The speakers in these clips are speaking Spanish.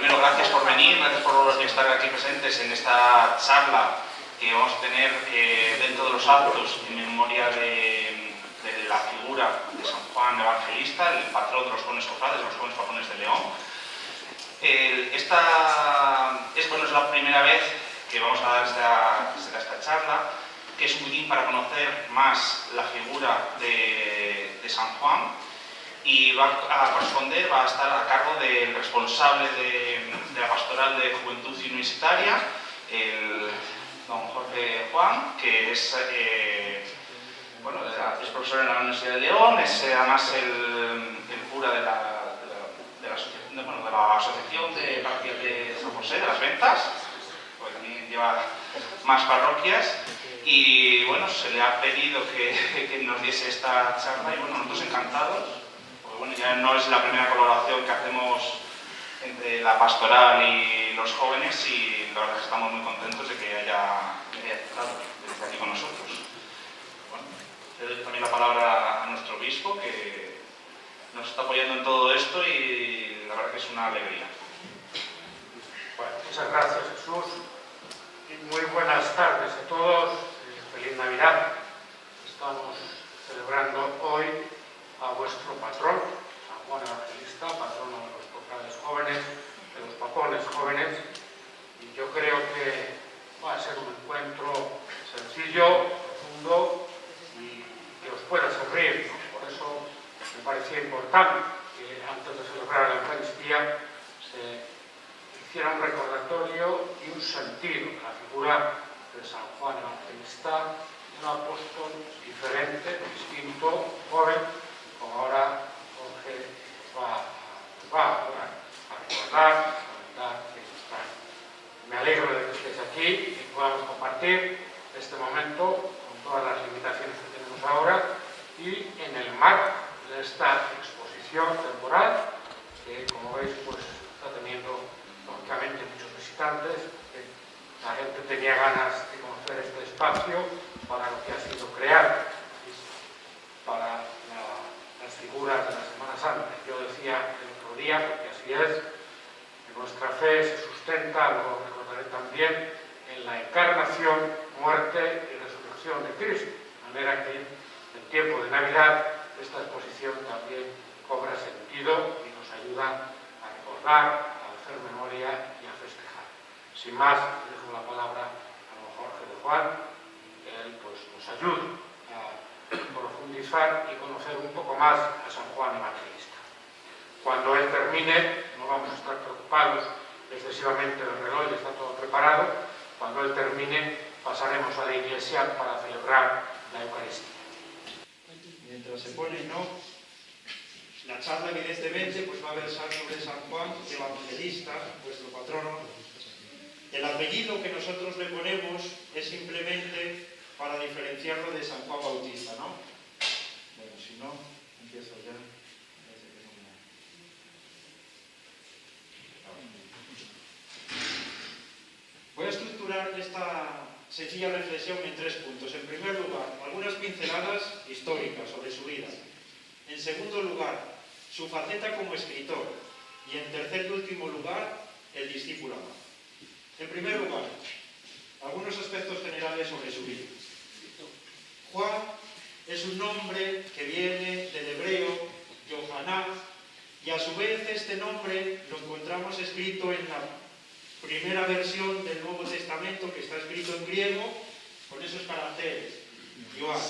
primero, gracias por venir, gracias por estar aquí presentes en esta charla que vamos a tener dentro de los actos en memoria de la figura de San Juan Evangelista, el patrón de los jóvenes cofrades, de los jóvenes patrones de León. Es la primera vez que vamos a dar esta charla, que es un poquitín para conocer más la figura de San Juan, y va a estar a cargo del responsable de la pastoral de Juventud Universitaria, el don Jorge Juan, que es profesor en la Universidad de León, es además el cura de la Asociación de Parroquias de San José, de las Ventas, porque también lleva más parroquias, y bueno, se le ha pedido que nos diese esta charla, y bueno, nosotros encantados, porque bueno, ya no es la primera colaboración que hacemos entre la pastoral y los jóvenes, y la verdad es que estamos muy contentos de que haya estado desde aquí con nosotros. Bueno, le doy también la palabra a nuestro obispo, que nos está apoyando en todo esto, y la verdad que es una alegría. Bueno, muchas gracias, Jesús, y muy buenas tardes a todos. Feliz Navidad. Estamos celebrando hoy a vuestro patrón, San Juan Evangelista, patrono de los cofrades jóvenes, de los papones jóvenes, y yo creo que va a ser un encuentro sencillo, profundo y que os pueda servir, ¿no? Por eso me parecía importante que antes de celebrar la Eucaristía se hiciera un recordatorio y un sentido de la figura de San Juan Evangelista, un apóstol diferente, distinto, joven, como ahora Jorge va a recordar, a comentar que está. Me alegro de que estéis aquí y podamos compartir este momento con todas las limitaciones que tenemos ahora, y en el marco de esta exposición temporal que, como veis, pues está teniendo lógicamente muchos visitantes. La gente tenía ganas de conocer este espacio para lo que ha sido creado, para las figuras de la Semana Santa. Yo decía el otro día, porque así es, que nuestra fe se sustenta, lo recordaré también, en la encarnación, muerte y resurrección de Cristo. De manera que en tiempo de Navidad esta exposición también cobra sentido y nos ayuda a recordar, a hacer memoria y a festejar. Sin más, dejo la palabra a don Jorge de Juan, que él pues, nos ayude a profundizar y conocer un poco más a San Juan Evangelista. Cuando él termine, no vamos a estar preocupados excesivamente del reloj, está todo preparado. Cuando él termine, pasaremos a la iglesia para celebrar la Eucaristía. Mientras se pone, ¿no? La charla evidentemente pues va a versar sobre San Juan Evangelista, vuestro patrono. El apellido que nosotros le ponemos es simplemente para diferenciarlo de San Juan Bautista, ¿no? Bueno, si no, empiezo ya. Voy a estructurar esta sencilla reflexión en 3 puntos. En primer lugar, algunas pinceladas históricas sobre su vida. En segundo lugar, su faceta como escritor. Y en tercer y último lugar, el discípulo amado. En primer lugar, algunos aspectos generales sobre su vida. Juan es un nombre que viene del hebreo Yohaná, y a su vez este nombre lo encontramos escrito en la primera versión del Nuevo Testamento, que está escrito en griego con esos caracteres, Yohán.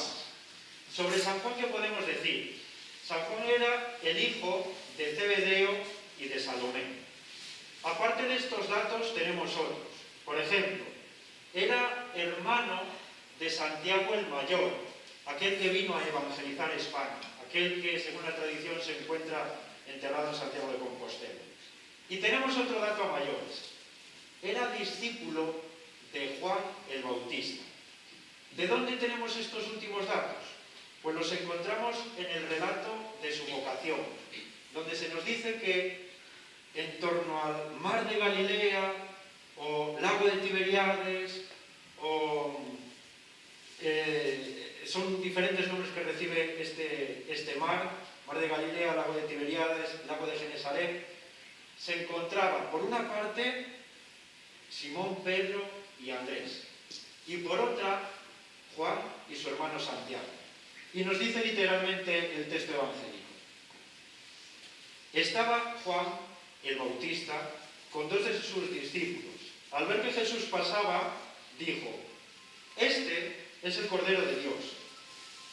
Sobre San Juan, ¿qué podemos decir? San Juan era el hijo de Zebedeo y de Salomé. Aparte de estos datos tenemos otros. Por ejemplo, era hermano de Santiago el Mayor, aquel que vino a evangelizar España, aquel que, según la tradición, se encuentra enterrado en Santiago de Compostela. Y tenemos otro dato a mayores. Era discípulo de Juan el Bautista. ¿De dónde tenemos estos últimos datos? Pues los encontramos en el relato de su vocación, donde se nos dice que en torno al mar de Galilea, o lago de Tiberíades, son diferentes nombres que recibe este mar de Galilea, lago de Tiberíades, lago de Genesaret. se encontraban, por una parte, Simón, Pedro y Andrés, y por otra, Juan y su hermano Santiago. Y nos dice literalmente el texto evangélico. Estaba Juan el Bautista con 2 de sus discípulos. Al ver que Jesús pasaba, dijo: «Este es el Cordero de Dios».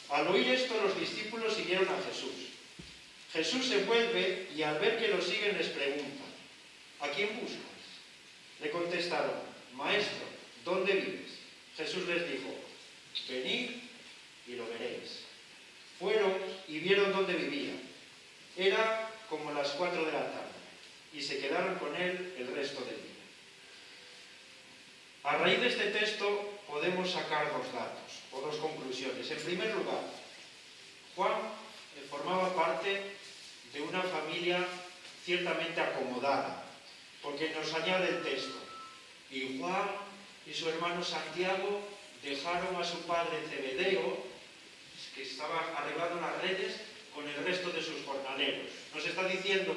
Al oír esto, los discípulos siguieron a Jesús. Jesús se vuelve y al ver que lo siguen les pregunta: «¿A quién buscas?». Le contestaron: «Maestro, ¿dónde vives?». Jesús les dijo: «Venid y lo veréis». Fueron y vieron dónde vivía. Era como las 4 de la tarde y se quedaron con él el resto del día. A raíz de este texto podemos sacar 2 datos o 2 conclusiones. En primer lugar, Juan formaba parte de una familia ciertamente acomodada, porque nos añade el texto: «Y Juan y su hermano Santiago dejaron a su padre Zebedeo, que estaba arreglando las redes, con el resto de sus jornaleros». Nos está diciendo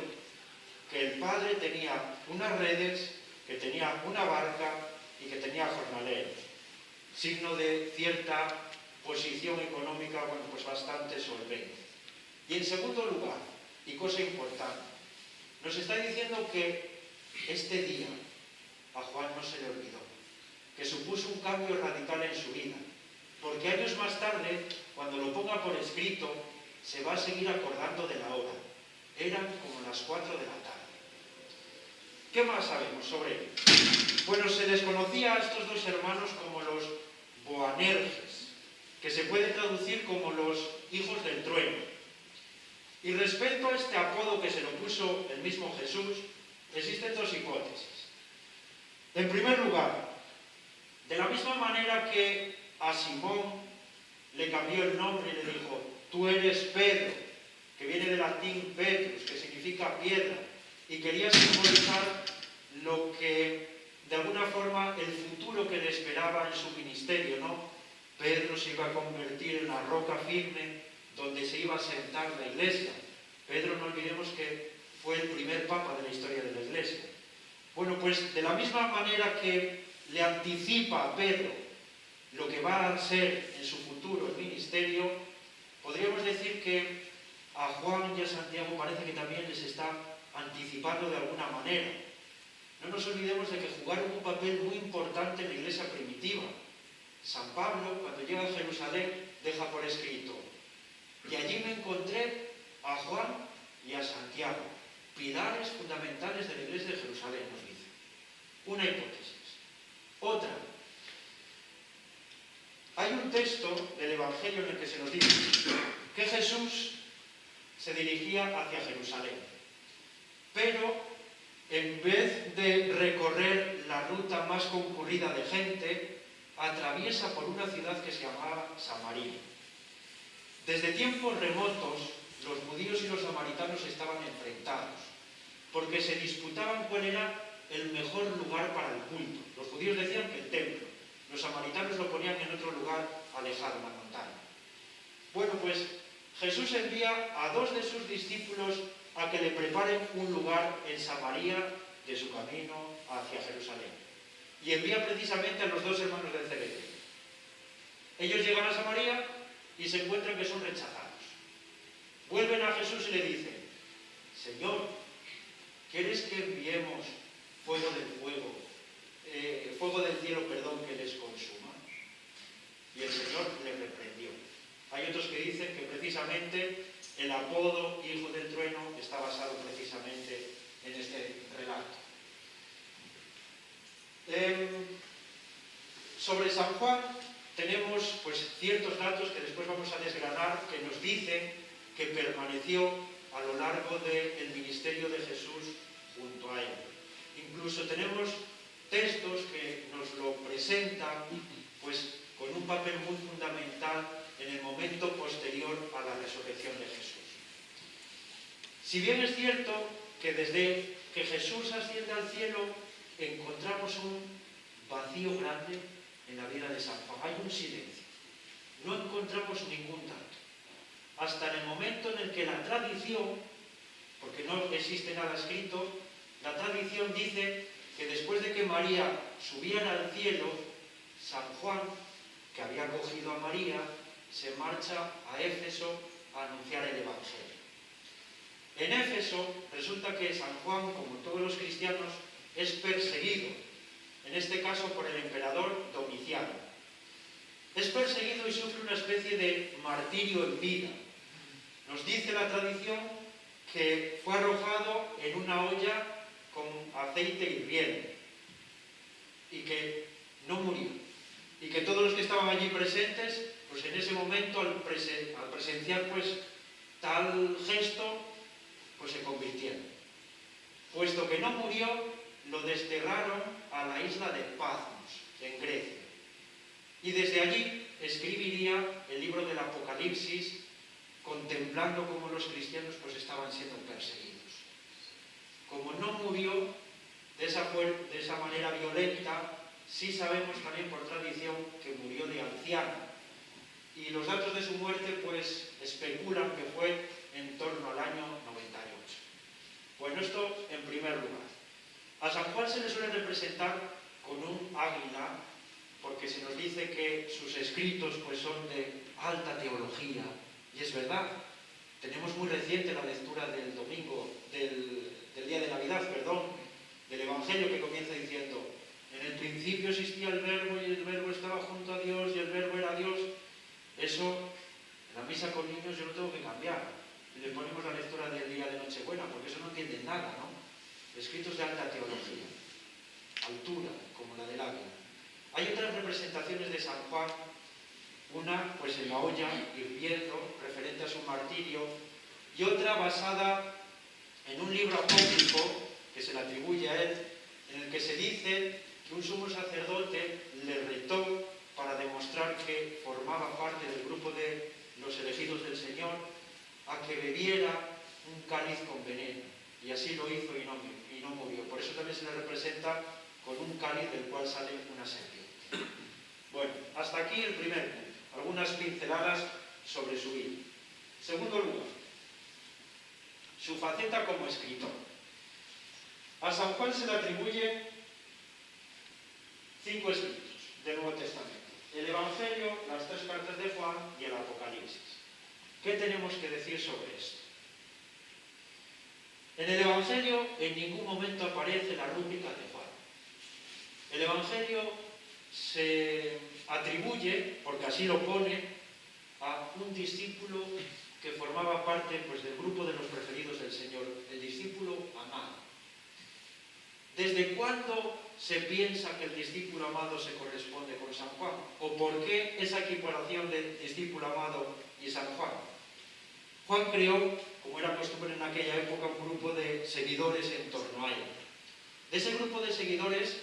que el padre tenía unas redes, que tenía una barca y que tenía jornaleros, signo de cierta posición económica, bueno, pues bastante solvente. Y en segundo lugar, y cosa importante, nos está diciendo que este día a Juan no se le olvidó, que supuso un cambio radical en su vida, porque años más tarde, cuando lo ponga por escrito, se va a seguir acordando de la hora. Eran como las 4 de la tarde. ¿Qué más sabemos sobre él? Bueno, se les conocía a estos 2 hermanos como los Boanerges, que se puede traducir como los hijos del trueno. Y respecto a este apodo que se lo puso el mismo Jesús, existen 2 hipótesis. En primer lugar, de la misma manera que a Simón le cambió el nombre y le dijo: «Tú eres Pedro», que viene del latín Petrus, que significa piedra, y quería simbolizar lo que, de alguna forma, el futuro que le esperaba en su ministerio, ¿no? Pedro se iba a convertir en la roca firme donde se iba a sentar la iglesia. Pedro, no olvidemos que fue el primer papa de la historia de la iglesia. Bueno, pues de la misma manera que le anticipa a Pedro lo que va a ser en su futuro el ministerio, podríamos decir que a Juan y a Santiago parece que también les está anticipando de alguna manera. No nos olvidemos de que jugaron un papel muy importante en la iglesia primitiva. San Pablo, cuando llega a Jerusalén, deja por escrito: «Y allí me encontré a Juan y a Santiago, pilares fundamentales de la iglesia de Jerusalén», nos dice. Una hipótesis. Otra. Hay un texto del Evangelio en el que se nos dice que Jesús se dirigía hacia Jerusalén, pero en vez de recorrer la ruta más concurrida de gente, atraviesa por una ciudad que se llamaba Samaria. Desde tiempos remotos, los judíos y los samaritanos estaban enfrentados, porque se disputaban cuál era el mejor lugar para el culto. Los judíos decían que el templo, los samaritanos lo ponían en otro lugar alejado, en la montaña. Bueno, pues Jesús envía a 2 de sus discípulos a que le preparen un lugar en Samaria de su camino hacia Jerusalén. Y envía precisamente a los 2 hermanos de Zebedeo. Ellos llegan a Samaria y se encuentran que son rechazados. Vuelven a Jesús y le dicen: «Señor, ¿quieres que enviemos fuego del cielo, que les consuma?». Y el Señor les reprendió. Hay otros que dicen que precisamente el apodo hijo del trueno está basado precisamente en este relato. Sobre San Juan tenemos pues ciertos datos que después vamos a desgranar, que nos dicen que permaneció a lo largo del ministerio de Jesús junto a él. Incluso tenemos textos que nos lo presentan pues con un papel muy fundamental en el momento posterior a la resurrección de Jesús. Si bien es cierto que desde que Jesús asciende al cielo encontramos un vacío grande en la vida de San Juan, hay un silencio, no encontramos ningún dato, hasta en el momento en el que la tradición, porque no existe nada escrito, La tradición dice que después de que María subiera al cielo, San Juan, que había cogido a María, se marcha a Éfeso a anunciar el Evangelio. En Éfeso resulta que San Juan, como todos los cristianos, es perseguido, en este caso por el emperador Domiciano. Es perseguido y sufre una especie de martirio en vida. Nos dice la tradición que fue arrojado en una olla con aceite hirviendo y que no murió. Y que todos los que estaban allí presentes, pues en ese momento, al presenciar pues tal gesto, pues se convirtieron. Puesto que no murió, lo desterraron a la isla de Patmos, en Grecia. Y desde allí escribiría el libro del Apocalipsis, contemplando cómo los cristianos pues estaban siendo perseguidos. Como no murió de esa manera violenta, sí sabemos también por tradición que murió de anciano. Y los datos de su muerte pues especulan que fue en torno al año 98. Bueno, esto en primer lugar. A San Juan se le suele representar con un águila, porque se nos dice que sus escritos pues son de alta teología, y es verdad. Tenemos muy reciente la lectura del domingo, del día de Navidad, del Evangelio, que comienza diciendo: en el principio existía el Verbo y el Verbo estaba junto a Dios y el Verbo era Dios. Eso, en la misa con niños yo lo tengo que cambiar. Y le ponemos la lectura del día de Nochebuena, porque eso no entienden nada, ¿no? Escritos de alta teología, altura, como la del águila. Hay otras representaciones de San Juan, una pues en la olla hirviendo, referente a su martirio, y otra basada en un libro apócrifo que se le atribuye a él, en el que se dice que un sumo sacerdote le retó para demostrar que formaba parte del grupo de los elegidos del Señor, a que bebiera un cáliz con veneno. Y así lo hizo y no murió. Por eso también se le representa con un cáliz del cual sale una serpiente. Bueno, hasta aquí el primer punto. Algunas pinceladas sobre su vida. Segundo lugar, su faceta como escritor. A San Juan se le atribuye 5 escritos del Nuevo Testamento: el Evangelio, las 3 cartas de Juan y el Apocalipsis. ¿Qué tenemos que decir sobre esto? En el Evangelio en ningún momento aparece la rúbrica de Juan. El Evangelio se atribuye, porque así lo pone, a un discípulo que formaba parte pues, del grupo de los preferidos del Señor, el discípulo amado. ¿Desde cuándo se piensa que el discípulo amado se corresponde con San Juan? ¿O por qué esa equiparación de discípulo amado y San Juan? Juan creó, como era costumbre en aquella época, un grupo de seguidores en torno a él. De ese grupo de seguidores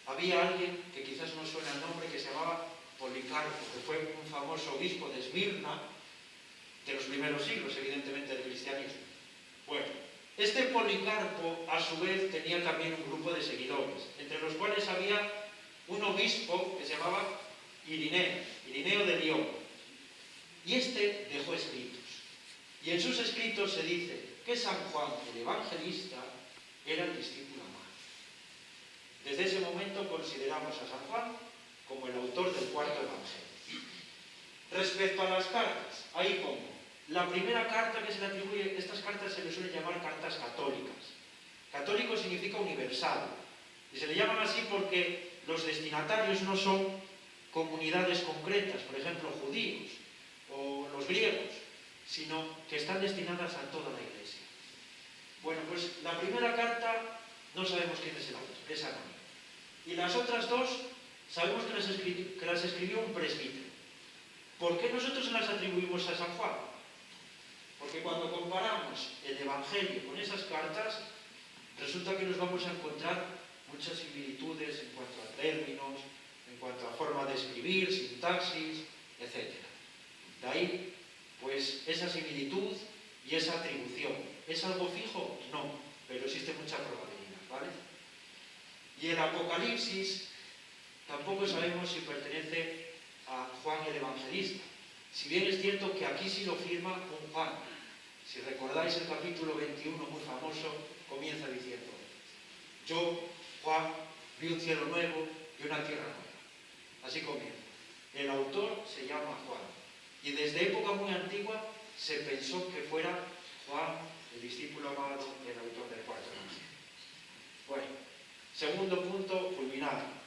había alguien, que quizás no suena el nombre, que se llamaba Policarpo, que fue un famoso obispo de Esmirna, de los primeros siglos, evidentemente, del cristianismo. Bueno, este Policarpo, a su vez, tenía también un grupo de seguidores, entre los cuales había un obispo que se llamaba Irineo de Lyon. Y este dejó escritos. Y en sus escritos se dice que San Juan, el evangelista, era el discípulo amado. Desde ese momento consideramos a San Juan como el autor del cuarto evangelio. Respecto a las cartas, ahí pongo. La primera carta que se le atribuye, estas cartas se le suelen llamar cartas católicas. Católico significa universal. Y se le llaman así porque los destinatarios no son comunidades concretas, por ejemplo, judíos o los griegos, sino que están destinadas a toda la Iglesia. Bueno, pues la primera carta no sabemos quién es el autor, es anónimo. Y las otras 2 sabemos que las escribió un presbítero. ¿Por qué nosotros las atribuimos a San Juan? Porque cuando comparamos el Evangelio con esas cartas, resulta que nos vamos a encontrar muchas similitudes en cuanto a términos, en cuanto a forma de escribir, sintaxis, etc. De ahí, pues, esa similitud y esa atribución. ¿Es algo fijo? No, pero existe mucha probabilidad, ¿vale? Y el Apocalipsis tampoco sabemos si pertenece a Juan el Evangelista. Si bien es cierto que aquí sí lo firma un Juan. Si recordáis el capítulo 21, muy famoso, comienza diciendo: yo, Juan, vi un cielo nuevo y una tierra nueva. Así comienza. El autor se llama Juan. Y desde época muy antigua se pensó que fuera Juan, el discípulo amado, el autor del cuarto evangelio. Bueno, segundo punto, culminado.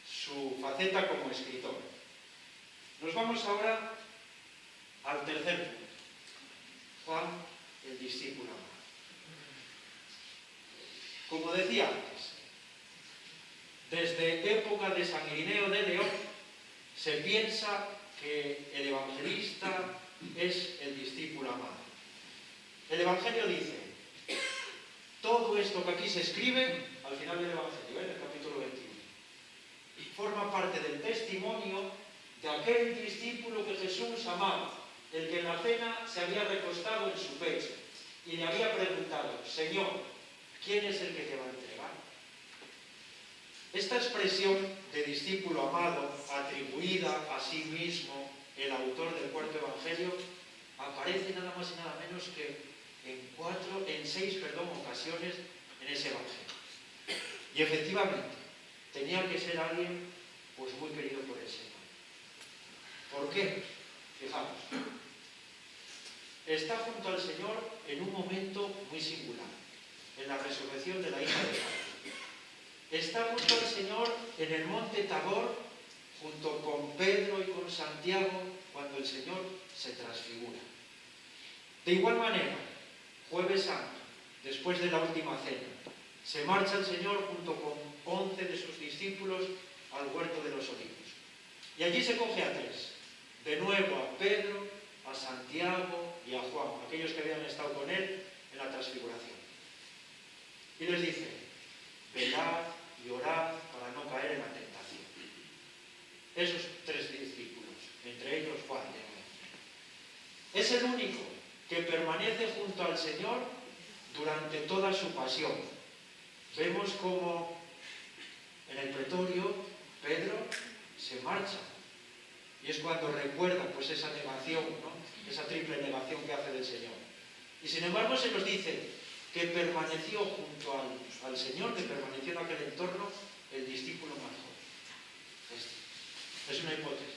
Su faceta como escritor. Nos vamos ahora al tercer punto. Juan, el discípulo amado. Como decía antes, desde época de San Irineo de León se piensa que el evangelista es el discípulo amado. El Evangelio dice, todo esto que aquí se escribe, al final del Evangelio, en el capítulo 21, forma parte del testimonio de aquel discípulo que Jesús amaba, el que en la cena se había recostado en su pecho y le había preguntado, Señor, ¿quién es el que te va a entregar? Esta expresión de discípulo amado, atribuida a sí mismo el autor del cuarto evangelio, aparece nada más y nada menos que en seis ocasiones en ese evangelio. Y efectivamente, tenía que ser alguien pues muy querido por el Señor. ¿Por qué? Fijaos. Está junto al Señor en un momento muy singular, en la resurrección de la hija de Jairo. Está junto al Señor en el monte Tabor, junto con Pedro y con Santiago, cuando el Señor se transfigura. De igual manera, Jueves Santo, después de la última cena, se marcha el Señor junto con 11 de sus discípulos al huerto de los olivos. Y allí se coge a tres, de nuevo a Pedro, a Santiago y a Juan, aquellos que habían estado con él en la transfiguración. Y les dice, velad y orad para no caer en la tentación. Esos tres discípulos, entre ellos Juan de nuevo. Es el único que permanece junto al Señor durante toda su pasión. Vemos como en el pretorio Pedro se marcha. Y es cuando recuerda pues esa negación, ¿no? Esa triple negación que hace del Señor. Y sin embargo se nos dice que permaneció junto al Señor, que permaneció en aquel entorno el discípulo más joven. Es una hipótesis.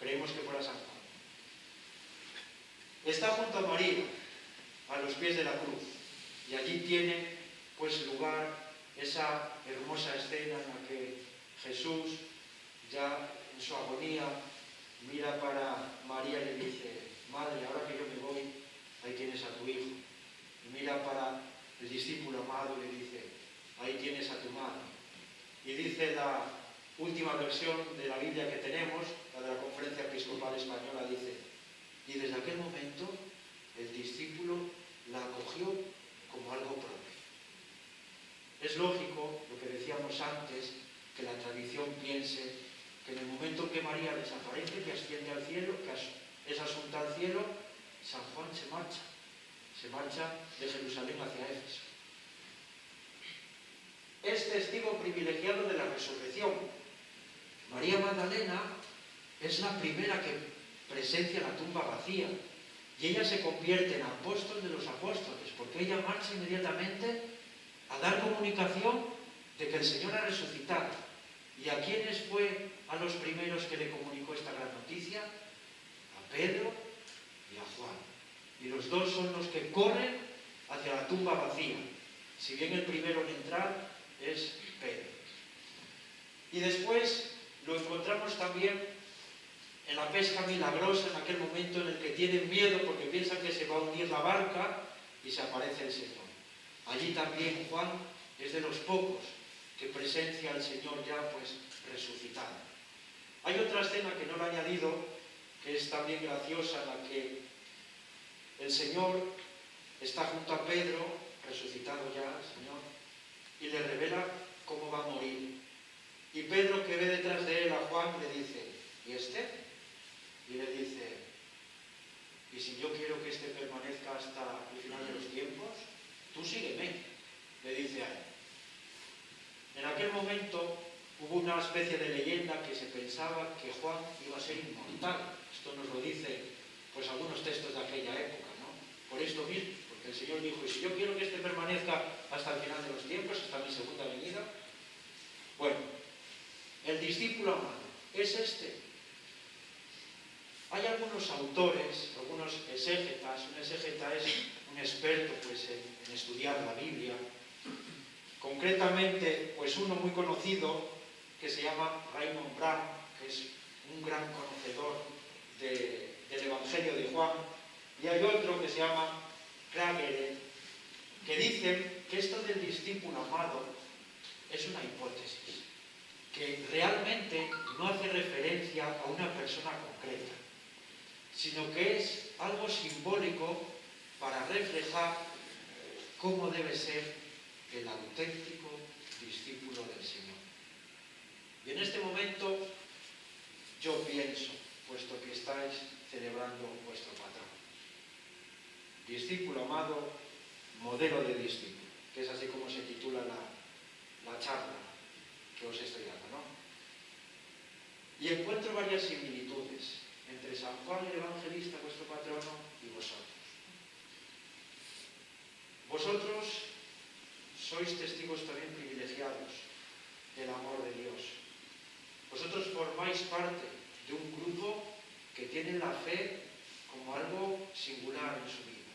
Creemos que fuera San Juan. Está junto a María, a los pies de la cruz. Y allí tiene pues lugar esa hermosa escena en la que Jesús, ya en su agonía, mira para María y le dice, Madre, ahora que yo me voy, ahí tienes a tu hijo. Y mira para el discípulo amado y le dice, ahí tienes a tu madre. Y dice la última versión de la Biblia que tenemos, la de la Conferencia Episcopal Española, dice, y desde aquel momento el discípulo la acogió como algo propio. Es lógico, lo que decíamos antes, que la tradición piense que en el momento en que María desaparece, que asciende al cielo, que es asunta al cielo, San Juan se marcha de Jerusalén hacia Éfeso. Es testigo privilegiado de la resurrección. María Magdalena es la primera que presencia la tumba vacía y ella se convierte en apóstol de los apóstoles porque ella marcha inmediatamente a dar comunicación de que el Señor ha resucitado. ¿Y a quiénes fue a los primeros que le comunicó esta gran noticia? A Pedro y a Juan. Y los dos son los que corren hacia la tumba vacía. Si bien el primero en entrar es Pedro. Y después lo encontramos también en la pesca milagrosa, en aquel momento en el que tienen miedo porque piensan que se va a hundir la barca y se aparece el Señor. Allí también Juan es de los pocos que presencia al Señor ya pues resucitado. Hay otra escena que no lo he añadido, que es también graciosa, en la que el Señor está junto a Pedro, resucitado ya el Señor, y le revela cómo va a morir. Y Pedro, que ve detrás de él a Juan, le dice, ¿y este? Y le dice, ¿y si yo quiero que este permanezca hasta el final de los tiempos? Tú sígueme, le dice a él. En aquel momento hubo una especie de leyenda que se pensaba que Juan iba a ser inmortal. Esto nos lo dicen pues algunos textos de aquella época, ¿no? Por esto mismo, porque el Señor dijo, y si yo quiero que este permanezca hasta el final de los tiempos, hasta mi segunda venida, discípulo amado es este. Hay algunos autores, algunos exégetas. Un exégeta es un experto pues, en estudiar la Biblia. Concretamente, pues uno muy conocido que se llama Raymond Brown, que es un gran conocedor del Evangelio de Juan, y hay otro que se llama Krager, que dicen que esto del discípulo amado es una hipótesis, que realmente no hace referencia a una persona concreta, sino que es algo simbólico para reflejar cómo debe ser el auténtico discípulo del Señor. Y en este momento yo pienso, puesto que estáis celebrando vuestro patrón, discípulo amado, modelo de discípulo, que es así como se titula la charla que os estoy dando, ¿no? Y encuentro varias similitudes entre San Juan el Evangelista, vuestro patrono, y vosotros. Vosotros sois testigos también privilegiados del amor de Dios. Vosotros formáis parte de un grupo que tiene la fe como algo singular en su vida.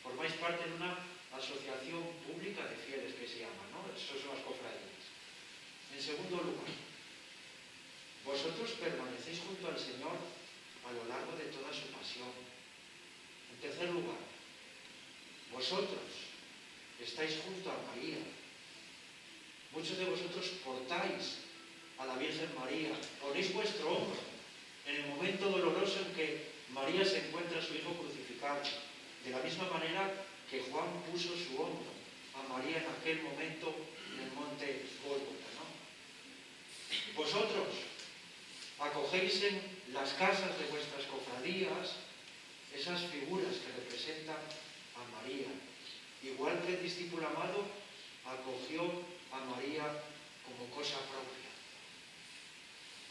Formáis parte de una asociación pública de fieles que se llama, ¿no? Eso son las cofradías. En segundo lugar, vosotros permanecéis junto al Señor a lo largo de toda su pasión. En tercer lugar, vosotros estáis junto a María. Muchos de vosotros portáis a la Virgen María, ponéis vuestro hombro en el momento doloroso en que María se encuentra a su hijo crucificado, de la misma manera que Juan puso su hombro a María en aquel momento en el monte Gólgota, ¿no? Vosotros acogéis en las casas de vuestras cofradías esas figuras que representan a María, igual que el discípulo amado acogió a María como cosa propia.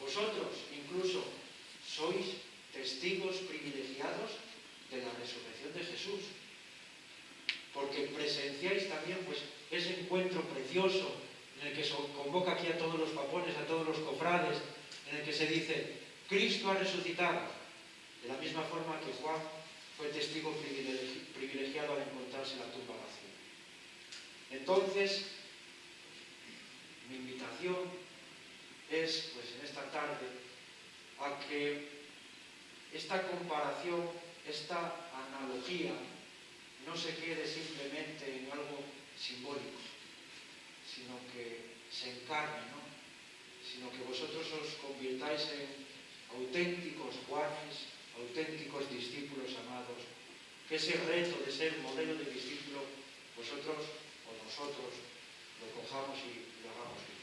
Vosotros incluso sois testigos privilegiados de la resurrección de Jesús, porque presenciáis también pues, ese encuentro precioso en el que se convoca aquí a todos los papones, a todos los cofrades, en el que se dice, Cristo ha resucitado, de la misma forma que Juan fue testigo privilegiado al encontrarse la tumba vacía. Entonces, mi invitación es, pues en esta tarde, a que esta comparación, esta analogía, no se quede simplemente en algo simbólico, sino que se encarne, ¿no? Sino que vosotros os convirtáis en auténticos Juanes, auténticos discípulos amados, que ese reto de ser modelo de discípulo, vosotros o nosotros lo cojamos y lo hagamos bien.